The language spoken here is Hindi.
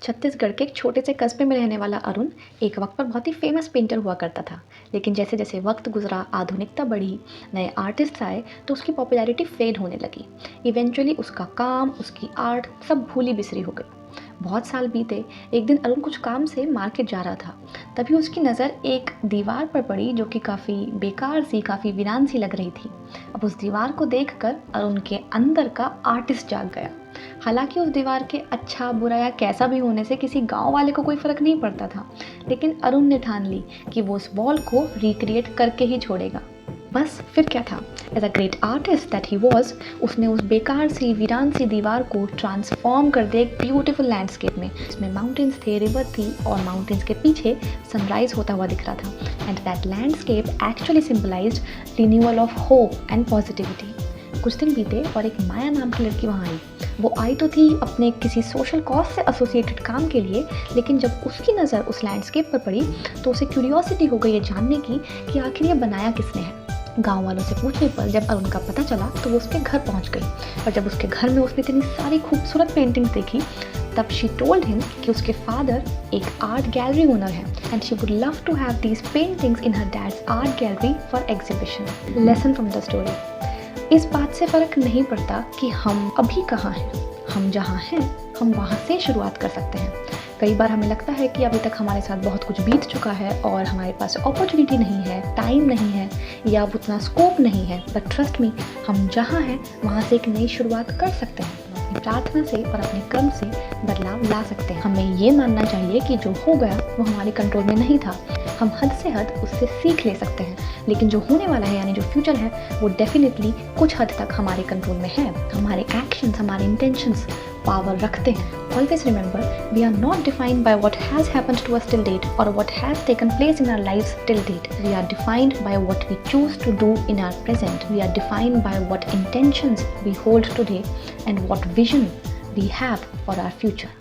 छत्तीसगढ़ के एक छोटे से कस्बे में रहने वाला अरुण एक वक्त पर बहुत ही फेमस पेंटर हुआ करता था। लेकिन जैसे जैसे वक्त गुजरा, आधुनिकता बढ़ी, नए आर्टिस्ट आए तो उसकी पॉपुलैरिटी फेड होने लगी। इवेंचुअली उसका काम, उसकी आर्ट सब भूली बिसरी हो गई। बहुत साल बीते। एक दिन अरुण कुछ काम से मार्केट जा रहा था। तभी उसकी नज़र एक दीवार पर पड़ी जो कि काफ़ी बेकार सी, काफ़ी वीरान सी लग रही थी। अब उस दीवार को देखकर अरुण के अंदर का आर्टिस्ट जाग गया। हालांकि उस दीवार के अच्छा बुरा या कैसा भी होने से किसी गांव वाले को कोई फ़र्क नहीं पड़ता था, लेकिन अरुण ने ठान ली कि वो उस वॉल को रिक्रिएट करके ही छोड़ेगा। बस फिर क्या था, as a great artist that he was, उसने उस बेकार सी वीरान सी दीवार को ट्रांसफॉर्म कर दिया एक ब्यूटीफुल लैंडस्केप में, जिसमें माउंटेन्स थे, रिवर थी और माउंटेन्स के पीछे सनराइज होता हुआ दिख रहा था। And that landscape actually symbolised renewal of hope and positivity. कुछ दिन बीते और एक माया नाम की लड़की वहाँ आई। वो आई तो थी अपने किसी सोशल कॉज से एसोसिएटेड काम के लिए, लेकिन जब उसकी नज़र उस लैंडस्केप पर पड़ी तो उसे क्यूरियोसिटी हो गई ये जानने की कि आखिर ये बनाया किसने है। गांव वालों से पूछने पर जब अरुण का पता चला तो वो उसके घर पहुंच गई। और जब उसके घर में उसने इतनी सारी खूबसूरत पेंटिंग्स देखी, तब शी टोल्ड हिम कि उसके फादर एक आर्ट गैलरी ओनर है and she would love to have these paintings in her dad's art gallery for exhibition. Lesson from the story, इस बात से फ़र्क नहीं पड़ता कि हम अभी कहाँ हैं, हम जहाँ हैं हम वहाँ से शुरुआत कर सकते हैं। कई बार हमें लगता है कि अभी तक हमारे साथ बहुत कुछ बीत चुका है और हमारे पास अपॉर्चुनिटी नहीं है, टाइम नहीं है या अब उतना स्कोप नहीं है, बट ट्रस्ट मी, हम जहाँ हैं वहाँ से एक नई शुरुआत कर सकते हैं। अपनी प्रार्थना से और अपने कर्म से बदलाव ला सकते हैं। हमें ये मानना चाहिए कि जो हो गया वो हमारे कंट्रोल में नहीं था। हम हद से हद उससे सीख ले सकते हैं, लेकिन जो होने वाला है यानी जो फ्यूचर है वो डेफिनेटली कुछ हद तक हमारे कंट्रोल में है। हमारे एक्शंस, हमारे इंटेंशंस पावर रखते हैं। Always remember, we are not defined by what has happened to us till date or what has taken place in our lives till date. We are defined by what we choose to do in our present. We are defined by what intentions we hold today and what vision we have for our future.